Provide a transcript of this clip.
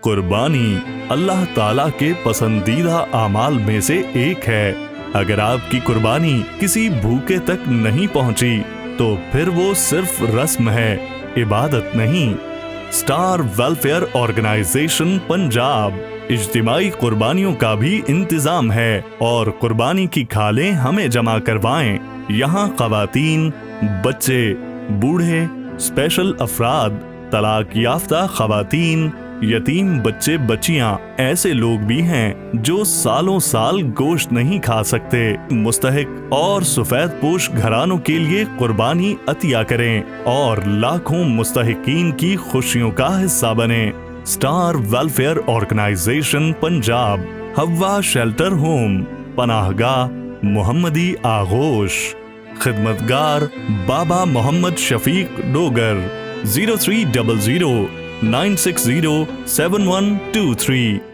قربانی اللہ تعالیٰ کے پسندیدہ اعمال میں سے ایک ہے۔ اگر آپ کی قربانی کسی بھوکے تک نہیں پہنچی تو پھر وہ صرف رسم ہے، عبادت نہیں۔ اسٹار ویلفیئر آرگنائزیشن پنجاب اجتماعی قربانیوں کا بھی انتظام ہے اور قربانی کی کھالیں ہمیں جمع کروائیں۔ یہاں خواتین، بچے، بوڑھے، اسپیشل افراد، طلاق یافتہ خواتین، یتیم بچے بچیاں، ایسے لوگ بھی ہیں جو سالوں سال گوشت نہیں کھا سکتے۔ مستحق اور سفید پوش گھرانوں کے لیے قربانی عطیہ کریں اور لاکھوں مستحقین کی خوشیوں کا حصہ بنیں۔ اسٹار ویلفیئر آرگنائزیشن پنجاب، ہوا شیلٹر ہوم، پناہ گاہ محمدی آغوش، خدمتگار بابا محمد شفیق ڈوگر، 0300 960 7123۔